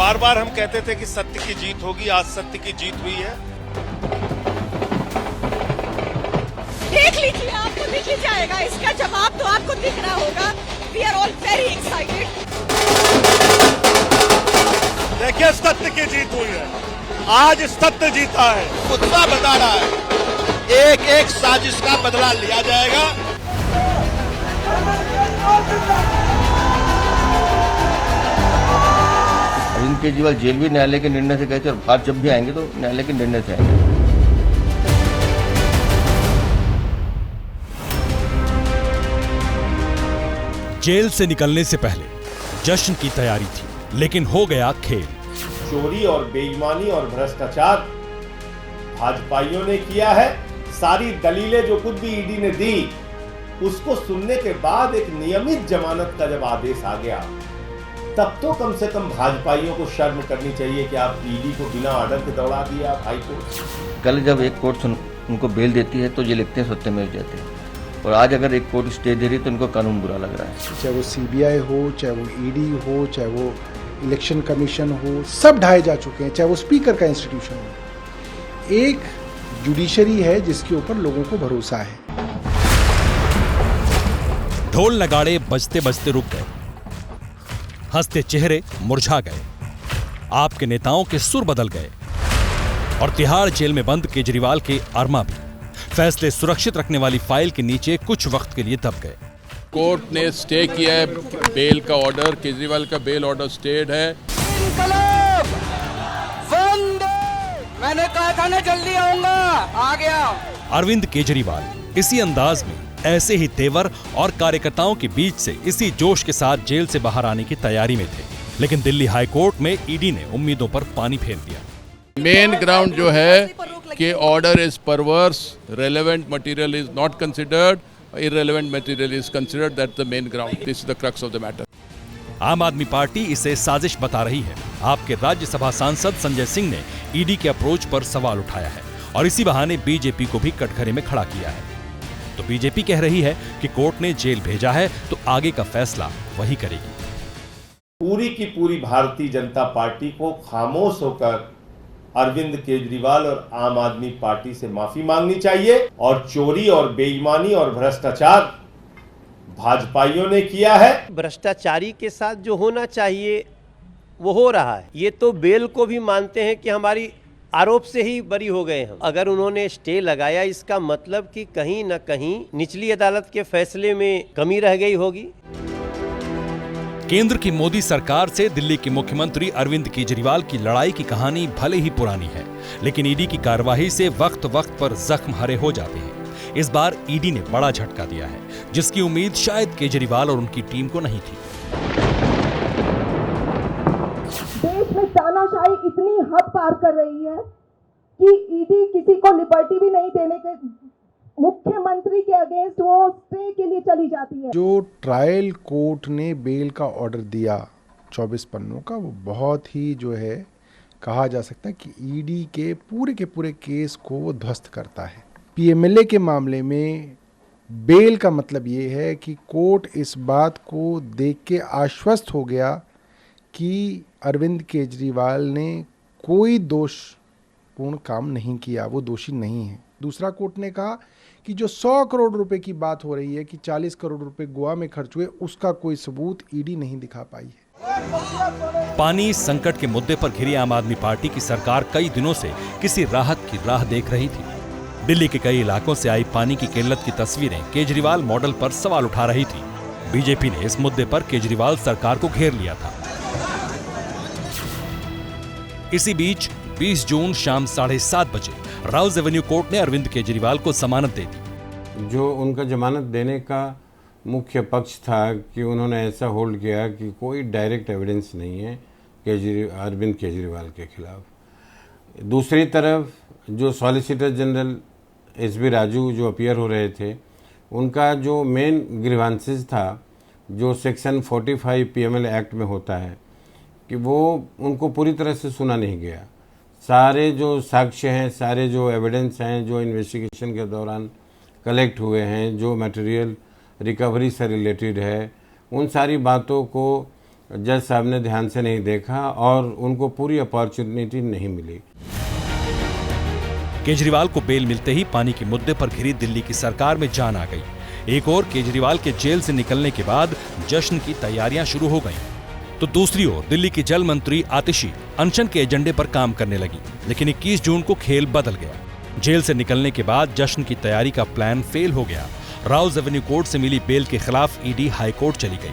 बार बार हम कहते थे कि सत्य की जीत होगी, आज सत्य की जीत हुई है। देख लीजिए, आपको दिख ही जाएगा, इसका जवाब तो आपको दिख रहा होगा। We are all very excited. देखिए, सत्य की जीत हुई है, आज सत्य जीता है। उत्साह बता रहा है, एक एक साजिश का बदला लिया जाएगा। अरविंद केजरीवाल जेल भी न्यायालय के निर्णय से गए थे और बाहर जब भी आएंगे तो न्यायालय के निर्णय से आएंगे। जेल से निकलने से पहले जश्न की तैयारी थी, लेकिन हो गया खेल। चोरी और बेईमानी और भ्रष्टाचार भाजपाइयों ने किया है। सारी दलीलें जो कुछ भी ईडी ने दी, उसको सुनने के बाद एक नियमित जमानत का जब आदेश आ गया, तब तो कम से कम भाजपाइयों को शर्म करनी चाहिए कि आप ईडी को बिना ऑर्डर के दौड़ा दिया हाईकोर्ट। कल जब एक कोर्ट उनको बेल देती है तो ये लिखते हैं सत्यमेव जयते, और आज अगर एक कोर्ट स्टे दे रही तो इनको कानून बुरा लग रहा है। चाहे वो सीबीआई हो, चाहे वो ईडी हो, चाहे वो इलेक्शन कमीशन हो, सब ढाए जा चुके हैं। चाहे वो स्पीकर का इंस्टीट्यूशन हो, एक जुडिशरी है जिसके ऊपर लोगों को भरोसा है। ढोल नगाड़े बजते बजते रुक गए, हंसते चेहरे मुरझा गए, आपके नेताओं के सुर बदल गए और तिहाड़ जेल में बंद केजरीवाल के अरमा भी फैसले सुरक्षित रखने वाली फाइल के नीचे कुछ वक्त के लिए दब गए। कोर्ट ने स्टे किया है बेल का ऑर्डर, केजरीवाल का बेल ऑर्डर स्टेड है। मैंने कहा था ना जल्दी आऊंगा, आ गया। अरविंद केजरीवाल इसी अंदाज में, ऐसे ही तेवर और कार्यकर्ताओं के बीच से इसी जोश के साथ जेल से बाहर आने की तैयारी में थे, लेकिन दिल्ली हाई कोर्ट में ईडी ने उम्मीदों पर पानी फेर दिया। मेन ग्राउंड जो है कि order is परवर्स, relevant material is not considered, irrelevant material is considered, that's the main ground. This is the crux of the matter. आम आदमी पार्टी इसे साजिश बता रही है। आपके राज्यसभा सांसद संजय सिंह ने ईडी के अप्रोच पर सवाल उठाया है और इसी बहाने बीजेपी को भी कटघरे में खड़ा किया है। तो बीजेपी कह रही है कि कोर्ट ने जेल भेजा है तो आगे का फैसला वही करेगी। पूरी की पूरी भारतीय जनता पार्टी को खामोश होकर अरविंद केजरीवाल और आम आदमी पार्टी से माफी मांगनी चाहिए। और चोरी और बेईमानी और भ्रष्टाचार भाजपाइयों ने किया है। भ्रष्टाचारी के साथ जो होना चाहिए वो हो रहा है। ये तो बेल को भी मानते हैं कि हमारी आरोप से ही बरी हो गए हम। अगर उन्होंने स्टे लगाया, इसका मतलब कि कहीं न कहीं निचली अदालत के फैसले में कमी रह गई होगी। केंद्र की मोदी सरकार से दिल्ली के मुख्यमंत्री अरविंद केजरीवाल की लड़ाई की कहानी भले ही पुरानी है, लेकिन ईडी की कार्रवाई से वक्त वक्त पर जख्म हरे हो जाते हैं। इस बार ईडी ने बड़ा झटका दिया है, जिसकी उम्मीद शायद केजरीवाल और उनकी टीम को नहीं थी। देश में तानाशाही इतनी हद पार कर रही है कि ईडी किसी को लिबर्टी भी नहीं देने के, मुख्यमंत्री के अगेंस्ट वो स्टे के लिए चली जाती है। जो ट्रायल कोर्ट ने बेल का ऑर्डर दिया 24 पन्नों का, वो बहुत ही जो है कहा जा सकता है कि ईडी के पूरे केस को वो ध्वस्त करता है। पीएमएलए के मामले में बेल का मतलब ये है कि कोर्ट इस बात को देख के आश्वस्त हो गया कि अरविंद केजरीवाल ने कोई दोषपूर्ण काम नहीं किया, वो दोषी नहीं है। दूसरा कोर्ट ने कहा कि जो 100 करोड़ रुपए की बात हो रही है कि 40 करोड़ रुपए गोवा में खर्च हुए, उसका कोई सबूत ईडी नहीं दिखा पाई है। पानी संकट के मुद्दे पर घिरी आम आदमी पार्टी की सरकार कई दिनों से किसी राहत की राह देख रही थी। दिल्ली के कई इलाकों से आई पानी की किल्लत की तस्वीरें केजरीवाल मॉडल पर सवाल उठा रही थी। बीजेपी ने इस मुद्दे पर केजरीवाल सरकार को घेर लिया था। इसी बीच 20 जून शाम 7:30 बजे राउज एवेन्यू कोर्ट ने अरविंद केजरीवाल को जमानत दे दी। जो उनका जमानत देने का मुख्य पक्ष था कि उन्होंने ऐसा होल्ड किया कि कोई डायरेक्ट एविडेंस नहीं है अरविंद केजरीवाल के खिलाफ। दूसरी तरफ जो सॉलिसिटर जनरल एसबी राजू जो अपीयर हो रहे थे, उनका जो मेन ग्रीवांसेस था, जो सेक्शन 45 पीएमएल एक्ट में होता है, कि वो उनको पूरी तरह से सुना नहीं गया। सारे जो साक्ष्य हैं, सारे जो एविडेंस हैं जो इन्वेस्टिगेशन के दौरान कलेक्ट हुए हैं, जो मटेरियल रिकवरी से रिलेटेड है, उन सारी बातों को जज साहब ने ध्यान से नहीं देखा और उनको पूरी अपॉर्चुनिटी नहीं मिली। केजरीवाल को बेल मिलते ही पानी के मुद्दे पर घिरी दिल्ली की सरकार में जान आ गई। एक ओर केजरीवाल के जेल से निकलने के बाद जश्न की तैयारियां शुरू हो गईं, तो दूसरी ओर दिल्ली की जल मंत्री आतिशी अनशन के एजेंडे पर काम करने लगी। लेकिन 21 जून को खेल बदल गया। जेल से निकलने के बाद जश्न की तैयारी का प्लान फेल हो गया। राउज एवेन्यू कोर्ट से मिली बेल के खिलाफ ईडी हाईकोर्ट चली गई।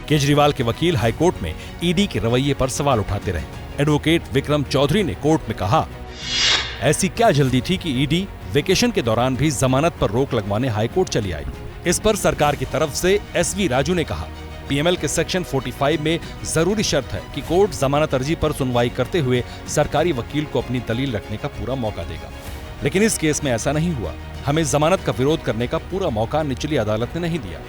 केजरीवाल के वकील हाईकोर्ट में ईडी के रवैये पर सवाल उठाते रहे। एडवोकेट विक्रम चौधरी ने कोर्ट में कहा, ऐसी क्या जल्दी थी कि ईडी वेकेशन के दौरान भी जमानत पर रोक लगवाने हाईकोर्ट चली आई। इस पर सरकार की तरफ से एसवी राजू ने कहा, पीएमएल के सेक्शन 45 में जरूरी शर्त है कि कोर्ट जमानत अर्जी पर सुनवाई करते हुए सरकारी वकील को अपनी दलील रखने का पूरा मौका देगा। लेकिन इस केस में ऐसा नहीं हुआ। हमें जमानत का विरोध करने का पूरा मौका निचली अदालत ने नहीं दिया।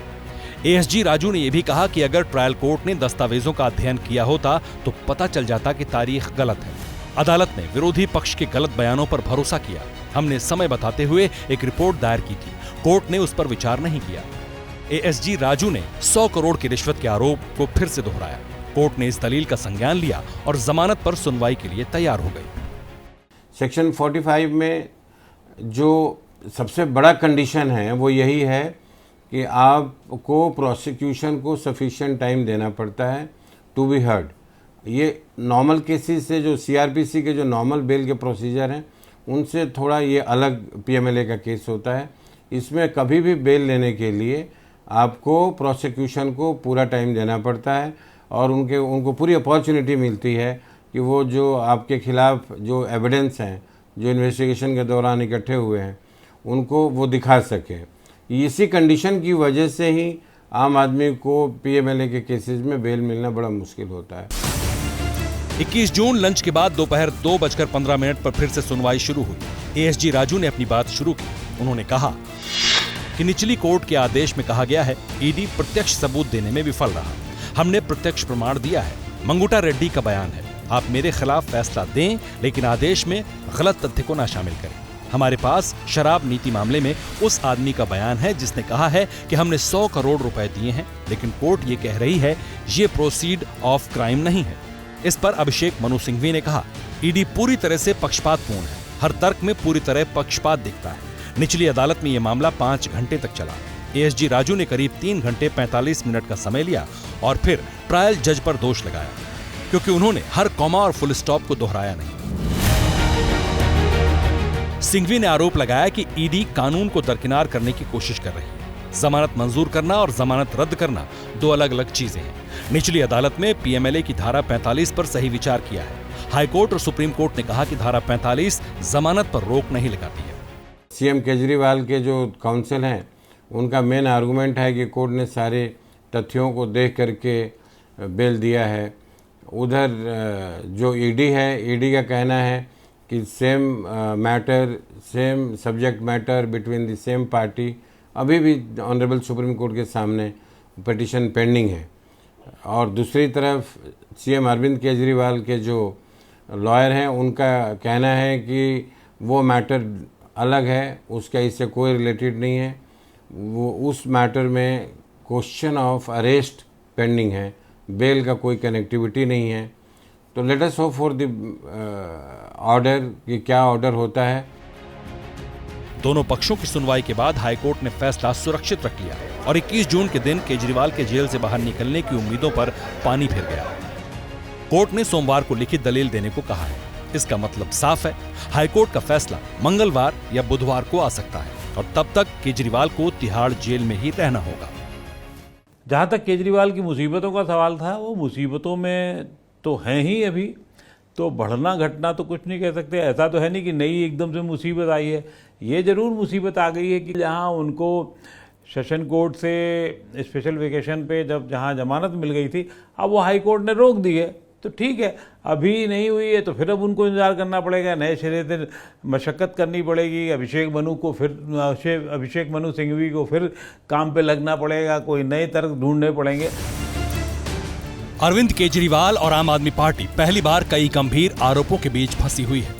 एएसजी राजू ने यह भी कहा कि अगर ट्रायल कोर्ट ने दस्तावेजों का अध्ययन किया होता तो पता चल जाता कि तारीख गलत है। अदालत ने विरोधी पक्ष के गलत बयानों पर भरोसा किया। हमने समय बताते हुए एक रिपोर्ट दायर की थी, कोर्ट ने उस पर विचार नहीं किया। एएसजी राजू ने 100 करोड़ की रिश्वत के आरोप को फिर से दोहराया। कोर्ट ने इस दलील का संज्ञान लिया और जमानत पर सुनवाई के लिए तैयार हो गई। सेक्शन 45 में जो सबसे बड़ा कंडीशन है वो यही है कि आपको प्रोसिक्यूशन को सफिशिएंट टाइम देना पड़ता है टू बी हर्ड। ये नॉर्मल केसेस से जो सीआरपीसी के जो नॉर्मल बेल के प्रोसीजर हैं उनसे थोड़ा ये अलग पीएमएलए का केस होता है। इसमें कभी भी बेल लेने के लिए आपको प्रोसिक्यूशन को पूरा टाइम देना पड़ता है और उनको पूरी अपॉर्चुनिटी मिलती है कि वो जो आपके खिलाफ जो एविडेंस हैं जो इन्वेस्टिगेशन के दौरान इकट्ठे हुए हैं उनको वो दिखा सकें। इसी कंडीशन की वजह से ही आम आदमी को पीएमएलए के केसेस में बेल मिलना बड़ा मुश्किल होता है। 21 जून लंच के बाद दोपहर 2:15 पर फिर से सुनवाई शुरू हुई। एएसजी राजू ने अपनी बात शुरू की। उन्होंने कहा कि निचली कोर्ट के आदेश में कहा गया है ईडी प्रत्यक्ष सबूत देने में विफल रहा। हमने प्रत्यक्ष प्रमाण दिया है। मंगुटा रेड्डी का बयान है, आप मेरे खिलाफ फैसला दें लेकिन आदेश में गलत तथ्य को ना शामिल करें। हमारे पास शराब नीति मामले में उस आदमी का बयान है जिसने कहा है कि हमने 100 करोड़ रुपए दिए हैं, लेकिन कोर्ट ये कह रही है ये प्रोसीड ऑफ क्राइम नहीं है। इस पर अभिषेक मनु सिंघवी ने कहा, ईडी पूरी तरह से पक्षपातपूर्ण है। हर तर्क में पूरी तरह पक्षपात दिखता है। निचली अदालत में यह मामला 5 घंटे तक चला। एएसजी राजू ने करीब 3 घंटे 45 मिनट का समय लिया और फिर ट्रायल जज पर दोष लगाया, क्योंकि उन्होंने हर कॉमा और फुल स्टॉप को दोहराया नहीं। सिंघवी ने आरोप लगाया कि ईडी कानून को दरकिनार करने की कोशिश कर रही है। जमानत मंजूर करना और जमानत रद्द करना 2 अलग-अलग चीजें हैं। निचली अदालत में पीएमएलए की धारा 45 पर सही विचार किया है। हाईकोर्ट और सुप्रीम कोर्ट ने कहा कि धारा 45 जमानत पर रोक नहीं लगाती है। सीएम केजरीवाल के जो काउंसिल हैं उनका मेन आर्गुमेंट है कि कोर्ट ने सारे तथ्यों को देख करके बेल दिया है। उधर जो ईडी है, ईडी का कहना है कि same matter, same subject matter between the same party अभी भी ऑनरेबल सुप्रीम कोर्ट के सामने पिटीशन पेंडिंग है। और दूसरी तरफ सीएम अरविंद केजरीवाल के जो लॉयर हैं उनका कहना है कि वो मैटर अलग है, उसका इससे कोई रिलेटेड नहीं है। वो उस मैटर में क्वेश्चन ऑफ अरेस्ट पेंडिंग है, बेल का कोई कनेक्टिविटी नहीं है। तो let us hope for the order कि क्या ऑर्डर होता है। दोनों पक्षों की सुनवाई के बाद हाईकोर्ट ने फैसला सुरक्षित रख लिया और 21 जून के दिन केजरीवाल के जेल से बाहर निकलने की उम्मीदों पर पानी फिर गया। कोर्ट ने सोमवार को लिखित दलील देने को कहा है। इसका मतलब साफ है, हाईकोर्ट का फैसला मंगलवार या बुधवार को आ सकता है और तब तक केजरीवाल को तिहाड़ जेल में ही रहना होगा। जहां तक केजरीवाल की मुसीबतों का सवाल था, वो मुसीबतों में तो हैं ही अभी, तो बढ़ना घटना तो कुछ नहीं कह सकते। ऐसा तो है नहीं कि नई एकदम से मुसीबत आई है। ये जरूर मुसीबत आ गई है कि जहां उनको सेशन कोर्ट से स्पेशल वेकेशन पे जहां जमानत मिल गई थी, अब वो हाई कोर्ट ने रोक दी है। तो ठीक है, अभी नहीं हुई है तो फिर अब उनको इंतजार करना पड़ेगा, नए सिरे से मशक्क़त करनी पड़ेगी। अभिषेक मनु सिंघवी को फिर काम पे लगना पड़ेगा, कोई नए तर्क ढूंढने पड़ेंगे। अरविंद केजरीवाल और आम आदमी पार्टी पहली बार कई गंभीर आरोपों के बीच फंसी हुई है।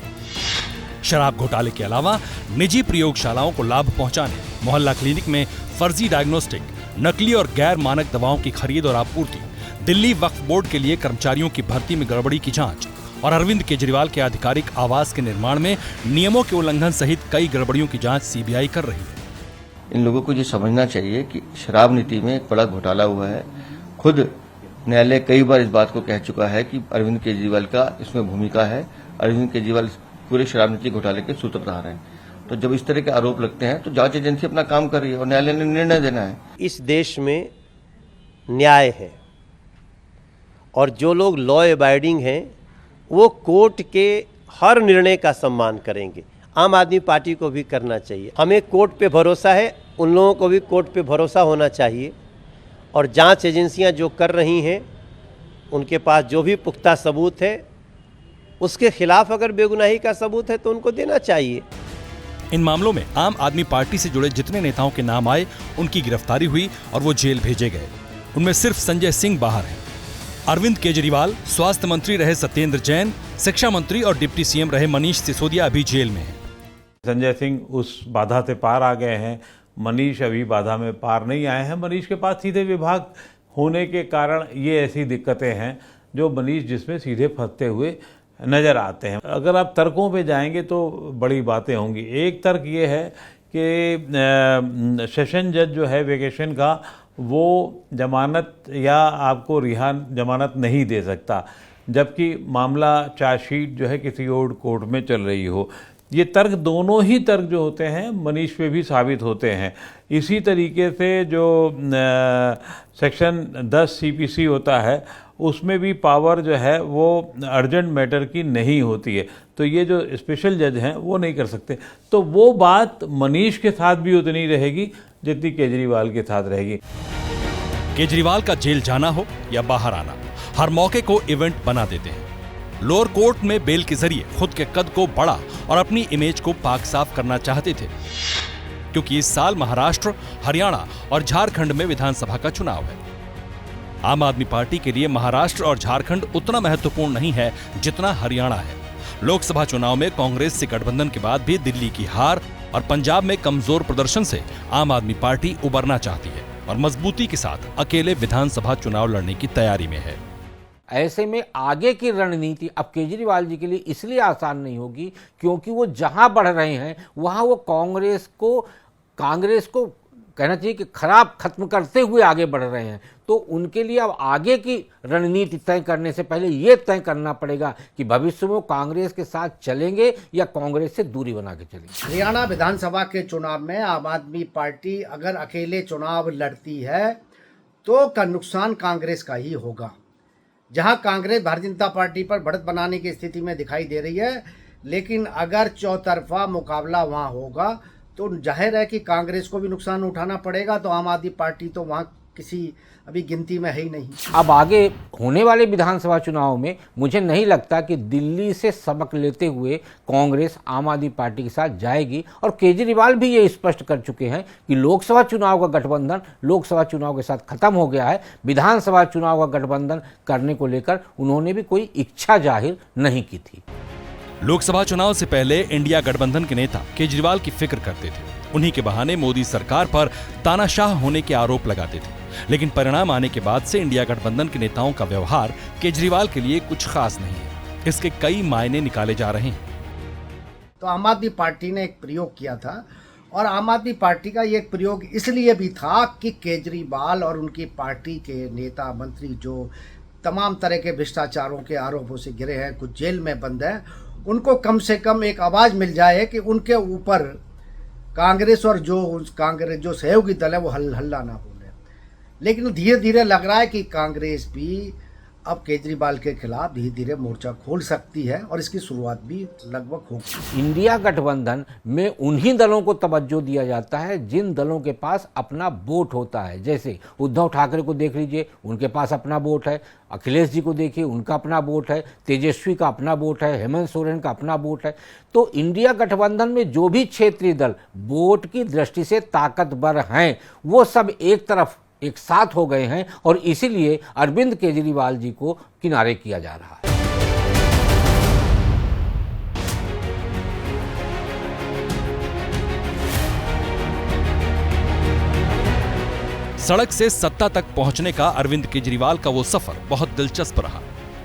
शराब घोटाले के अलावा निजी प्रयोगशालाओं को लाभ पहुंचाने, मोहल्ला क्लिनिक में फर्जी डायग्नोस्टिक, नकली और गैर मानक दवाओं की खरीद और आपूर्ति, दिल्ली वक्फ बोर्ड के लिए कर्मचारियों की भर्ती में गड़बड़ी की जांच और अरविंद केजरीवाल के आधिकारिक आवास के निर्माण में नियमों के उल्लंघन सहित कई गड़बड़ियों की जांच सीबीआई कर रही है। इन लोगों को ये समझना चाहिए कि शराब नीति में एक बड़ा घोटाला हुआ है। खुद न्यायालय कई बार इस बात को कह चुका है कि अरविंद केजरीवाल का इसमें भूमिका है। अरविंद केजरीवाल पूरे शराब नीति घोटाले के सूत्रधार हैं। तो जब इस तरह के आरोप लगते हैं तो जांच एजेंसी अपना काम कर रही है और न्यायालय ने निर्णय देना है। इस देश में न्याय है और जो लोग लॉ अबाइडिंग हैं वो कोर्ट के हर निर्णय का सम्मान करेंगे। आम आदमी पार्टी को भी करना चाहिए। हमें कोर्ट पे भरोसा है, उन लोगों को भी कोर्ट पे भरोसा होना चाहिए और जांच एजेंसियां जो कर रही हैं उनके पास जो भी पुख्ता सबूत है, उसके खिलाफ अगर बेगुनाही का सबूत है तो उनको देना चाहिए। इन मामलों में आम आदमी पार्टी से जुड़े जितने नेताओं के नाम आए उनकी गिरफ्तारी हुई और वो जेल भेजे गए। उनमें सिर्फ संजय सिंह बाहर हैं। अरविंद केजरीवाल, स्वास्थ्य मंत्री रहे सत्येंद्र जैन, शिक्षा मंत्री और डिप्टी सीएम रहे मनीष सिसोदिया अभी जेल में हैं। संजय सिंह उस बाधा से पार आ गए हैं, मनीष अभी बाधा में पार नहीं आए हैं। मनीष के पास सीधे विभाग होने के कारण ये ऐसी दिक्कतें हैं जो मनीष जिसमें सीधे फंसते हुए नज़र आते हैं। अगर आप तर्कों पे जाएंगे तो बड़ी बातें होंगी। एक तर्क ये है कि सेशन जज जो है वेकेशन का, वो जमानत या आपको जमानत नहीं दे सकता, जबकि मामला चार्जशीट जो है किसी और कोर्ट में चल रही हो। ये तर्क, दोनों ही तर्क जो होते हैं मनीष पे भी साबित होते हैं। इसी तरीके से जो सेक्शन 10 CPC होता है उसमें भी पावर जो है वो अर्जेंट मैटर की नहीं होती है, तो ये जो स्पेशल जज हैं वो नहीं कर सकते। तो वो बात मनीष के साथ भी उतनी रहेगी जितनी केजरीवाल के साथ रहेगी। केजरीवाल का जेल जाना हो या बाहर आना, हर मौके को इवेंट बना देते हैं। लोअर कोर्ट में बेल के जरिए खुद के कद को बड़ा और अपनी इमेज को पाक साफ करना चाहते थे, क्योंकि इस साल महाराष्ट्र, हरियाणा और झारखंड में विधानसभा का चुनाव है। आम आदमी पार्टी के लिए महाराष्ट्र और झारखंड उतना महत्वपूर्ण नहीं है जितना हरियाणा है। लोकसभा चुनाव में कांग्रेस से गठबंधन के बाद भी दिल्ली की हार और पंजाब में कमजोर प्रदर्शन से आम आदमी पार्टी उबरना चाहती है और मजबूती के साथ अकेले विधानसभा चुनाव लड़ने की तैयारी में है। ऐसे में आगे की रणनीति अब केजरीवाल जी के लिए इसलिए आसान नहीं होगी क्योंकि वो जहां बढ़ रहे हैं वहां वो कांग्रेस को कहना चाहिए कि खत्म करते हुए आगे बढ़ रहे हैं। तो उनके लिए अब आगे की रणनीति तय करने से पहले ये तय करना पड़ेगा कि भविष्य में वो कांग्रेस के साथ चलेंगे या कांग्रेस से दूरी बना के चलेंगे। हरियाणा विधानसभा के चुनाव में आम आदमी पार्टी अगर अकेले चुनाव लड़ती है तो का नुकसान कांग्रेस का ही होगा। जहां कांग्रेस भारतीय जनता पार्टी पर बढ़त बनाने की स्थिति में दिखाई दे रही है, लेकिन अगर चौतरफा मुकाबला वहां होगा तो जाहिर है कि कांग्रेस को भी नुकसान उठाना पड़ेगा। तो आम आदमी पार्टी तो वहां किसी अभी गिनती में है ही नहीं। अब आगे होने वाले विधानसभा चुनाव में मुझे नहीं लगता कि दिल्ली से सबक लेते हुए कांग्रेस आम आदमी पार्टी के साथ जाएगी और केजरीवाल भी ये स्पष्ट कर चुके हैं कि लोकसभा चुनाव का गठबंधन लोकसभा चुनाव के साथ खत्म हो गया है। विधानसभा चुनाव का गठबंधन करने को लेकर उन्होंने भी कोई इच्छा जाहिर नहीं की थी। लोकसभा चुनाव से पहले इंडिया गठबंधन के नेता केजरीवाल की फिक्र करते थे। उन्हीं के बहाने मोदी सरकार पर तानाशाह होने के आरोप लगाते थे, लेकिन परिणाम आने के बाद से इंडिया गठबंधन के नेताओं का व्यवहार केजरीवाल के लिए कुछ खास नहीं है। इसके कई मायने निकाले जा रहे हैं। तो आम आदमी पार्टी ने एक प्रयोग किया था और आम आदमी पार्टी का ये प्रयोग इसलिए भी था कि केजरीवाल और उनकी पार्टी के नेता मंत्री जो तमाम तरह के भ्रष्टाचारों के आरोपों से घिरे हैं, कुछ जेल में बंद हैं, उनको कम से कम एक आवाज़ मिल जाए कि उनके ऊपर कांग्रेस और जो सहयोगी दल है वो हल्ला ना बोले। लेकिन धीरे धीरे लग रहा है कि कांग्रेस भी अब केजरीवाल के खिलाफ धीरे धीरे मोर्चा खोल सकती है और इसकी शुरुआत भी लगभग होगी। इंडिया गठबंधन में उन्हीं दलों को तवज्जो दिया जाता है जिन दलों के पास अपना वोट होता है। जैसे उद्धव ठाकरे को देख लीजिए, उनके पास अपना वोट है। अखिलेश जी को देखिए, उनका अपना वोट है। तेजस्वी का अपना वोट है। हेमंत सोरेन का अपना वोट है। तो इंडिया गठबंधन में जो भी क्षेत्रीय दल वोट की दृष्टि से ताकतवर हैं वो सब एक तरफ एक साथ हो गए हैं और इसीलिए अरविंद केजरीवाल जी को किनारे किया जा रहा है। सड़क से सत्ता तक पहुंचने का अरविंद केजरीवाल का वो सफर बहुत दिलचस्प रहा।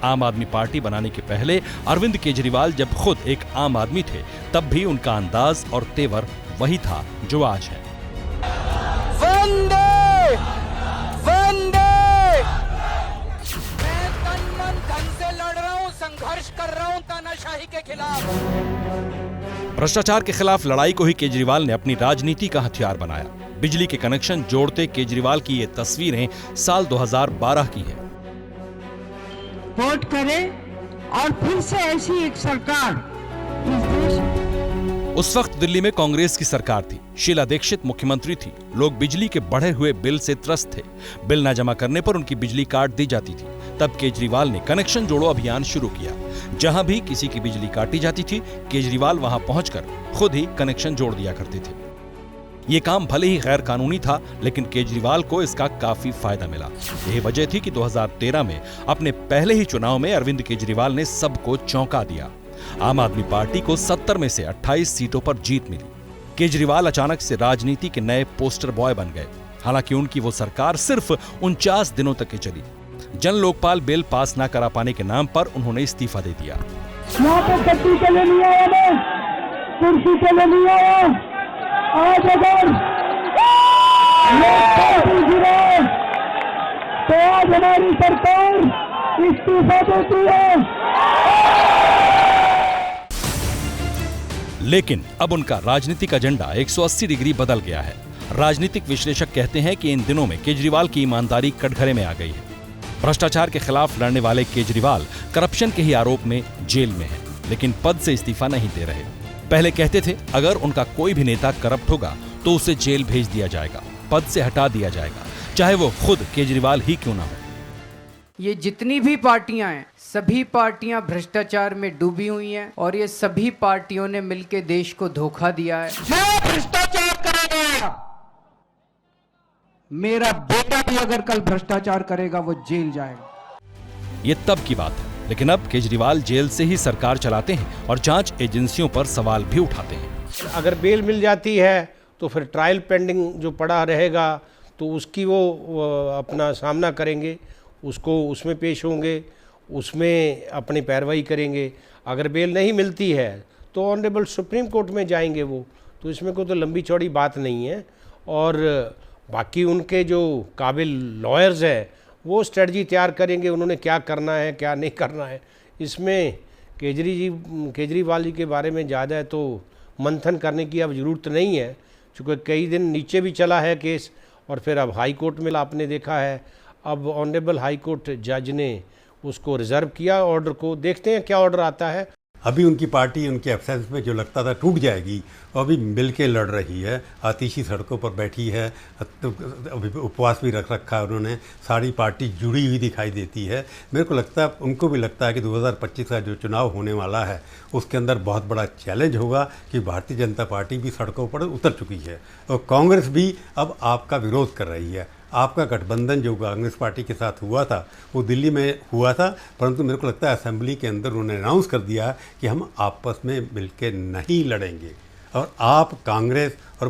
आम आदमी पार्टी बनाने के पहले अरविंद केजरीवाल जब खुद एक आम आदमी थे, तब भी उनका अंदाज और तेवर वही था जो आज है। वंदे वंदे, मैं तन मन धन से लड़ रहा हूँ, संघर्ष कर रहा हूँ तानाशाही के खिलाफ। भ्रष्टाचार के खिलाफ लड़ाई को ही केजरीवाल ने अपनी राजनीति का हथियार बनाया। बिजली के कनेक्शन जोड़ते केजरीवाल की ये तस्वीरें साल 2012 की है। वोट करें और फिर से ऐसी एक सरकार इस देश। उस वक्त दिल्ली में कांग्रेस की सरकार थी। शीला दीक्षित मुख्यमंत्री थी। लोग बिजली के बढ़े हुए बिल से त्रस्त थे। बिल न जमा करने पर उनकी बिजली काट दी जाती थी। तब केजरीवाल ने कनेक्शन जोड़ो अभियान शुरू किया। जहां भी किसी की बिजली काटी जाती थी, केजरीवाल वहां पहुंचकर खुद ही कनेक्शन जोड़ दिया करते थे। ये काम भले ही गैर कानूनी था, लेकिन केजरीवाल को इसका काफी फायदा मिला। यही वजह थी कि 2013 में अपने पहले ही चुनाव में अरविंद केजरीवाल ने सबको चौंका दिया। आम आदमी पार्टी को 70 में से 28 सीटों पर जीत मिली। केजरीवाल अचानक से राजनीति के नए पोस्टर बॉय बन गए। हालांकि उनकी वो सरकार सिर्फ 49 दिनों तक ही चली। जन लोकपाल बिल पास न करा पाने के नाम पर उन्होंने इस्तीफा दे दिया। कुर्सी के लिए नहीं आया। आज अगर गिरे तो आज हमारी सरकार इस्तीफा देती है। लेकिन अब उनका राजनीतिक एजेंडा 180 डिग्री बदल गया है। राजनीतिक विश्लेषक कहते हैं कि इन दिनों में केजरीवाल की ईमानदारी कटघरे में आ गई है। भ्रष्टाचार के खिलाफ लड़ने वाले केजरीवाल करप्शन के ही आरोप में जेल में हैं, लेकिन पद से इस्तीफा नहीं दे रहे। पहले कहते थे अगर उनका कोई भी नेता करप्ट होगा तो उसे जेल भेज दिया जाएगा, पद से हटा दिया जाएगा, चाहे वो खुद केजरीवाल ही क्यों ना हो। ये जितनी भी पार्टियां हैं, सभी पार्टियां भ्रष्टाचार में डूबी हुई हैं और ये सभी पार्टियों ने मिलकर देश को धोखा दिया है। मैं भ्रष्टाचार करेगा, मेरा बेटा भी अगर कल भ्रष्टाचार करेगा वो जेल जाएगा। ये तब की बात है, लेकिन अब केजरीवाल जेल से ही सरकार चलाते हैं और जांच एजेंसियों पर सवाल भी उठाते हैं। अगर बेल मिल जाती है तो फिर ट्रायल पेंडिंग जो पड़ा रहेगा तो उसकी वो अपना सामना करेंगे, उसको उसमें पेश होंगे, उसमें अपनी पैरवाई करेंगे। अगर बेल नहीं मिलती है तो ऑनरेबल सुप्रीम कोर्ट में जाएंगे वो, तो इसमें कोई तो लंबी चौड़ी बात नहीं है। और बाकी उनके जो काबिल लॉयर्स हैं वो स्ट्रेटजी तैयार करेंगे, उन्होंने क्या करना है क्या नहीं करना है। इसमें केजरीवाल जी के बारे में ज़्यादा तो मंथन करने की अब ज़रूरत नहीं है, क्योंकि कई दिन नीचे भी चला है केस और फिर अब हाई कोर्ट में आपने देखा है। अब ऑनरेबल हाई कोर्ट जज ने उसको रिजर्व किया ऑर्डर को, देखते हैं क्या ऑर्डर आता है। अभी उनकी पार्टी उनके एब्सेंस में जो लगता था टूट जाएगी, वो अभी मिल के लड़ रही है। आतिशी सड़कों पर बैठी है, अभी उपवास भी रख रखा है उन्होंने। सारी पार्टी जुड़ी हुई दिखाई देती है। मेरे को लगता है, उनको भी लगता है कि 2025 का जो चुनाव होने वाला है उसके अंदर बहुत बड़ा चैलेंज होगा कि भारतीय जनता पार्टी भी सड़कों पर उतर चुकी है और कांग्रेस भी अब आपका विरोध कर रही है। आपका गठबंधन जो कांग्रेस पार्टी के साथ हुआ था वो दिल्ली में हुआ था, परंतु मेरे को लगता है असेंबली के अंदर उन्होंने अनाउंस कर दिया कि हम आपस में मिलकर नहीं लड़ेंगे। और आप कांग्रेस और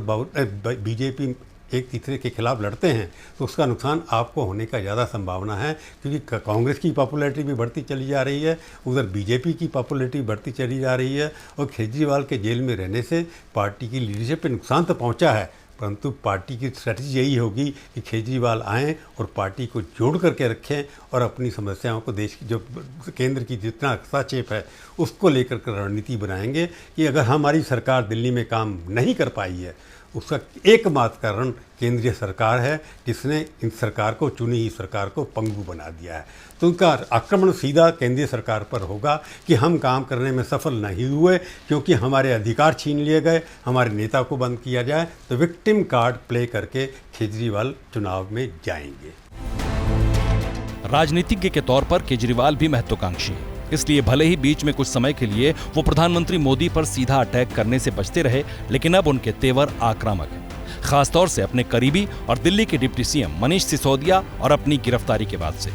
बीजेपी एक तीसरे के खिलाफ लड़ते हैं तो उसका नुकसान आपको होने का ज़्यादा संभावना है, क्योंकि कांग्रेस की पॉपुलैरिटी भी बढ़ती चली जा रही है, उधर बीजेपी की पॉपुलैरिटी बढ़ती चली जा रही है। और केजरीवाल के जेल में रहने से पार्टी की लीडरशिप पे नुकसान तो पहुंचा है, परंतु पार्टी की स्ट्रैटेजी यही होगी कि केजरीवाल आएँ और पार्टी को जोड़ करके रखें और अपनी समस्याओं को, देश की जो केंद्र की जितना हस्तक्षेप है उसको लेकर के रणनीति बनाएंगे कि अगर हमारी सरकार दिल्ली में काम नहीं कर पाई है, उसका एकमात्र कारण केंद्रीय सरकार है जिसने इन सरकार को, चुनी हुई सरकार को पंगु बना दिया है। तो उनका आक्रमण सीधा केंद्रीय सरकार पर होगा कि हम काम करने में सफल नहीं हुए क्योंकि हमारे अधिकार छीन लिए गए, हमारे नेता को बंद किया जाए। तो विक्टिम कार्ड प्ले करके केजरीवाल चुनाव में जाएंगे। राजनीतिज्ञ के तौर पर केजरीवाल भी महत्वाकांक्षी है, इसलिए भले ही बीच में कुछ समय के लिए वो प्रधानमंत्री मोदी पर सीधा अटैक करने से बचते रहे, लेकिन अब उनके तेवर आक्रामक हैं, खासतौर से अपने करीबी और दिल्ली के डिप्टी सीएम मनीष सिसोदिया और अपनी गिरफ्तारी के बाद से।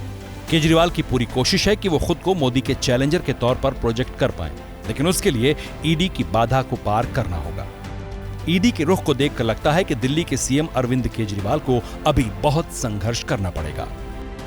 केजरीवाल की पूरी कोशिश है कि वो खुद को मोदी के चैलेंजर के तौर पर प्रोजेक्ट कर पाएं, लेकिन उसके लिए ईडी की बाधा को पार करना होगा। ईडी के रुख को देखकर लगता है कि दिल्ली के सीएम अरविंद केजरीवाल को अभी बहुत संघर्ष करना पड़ेगा।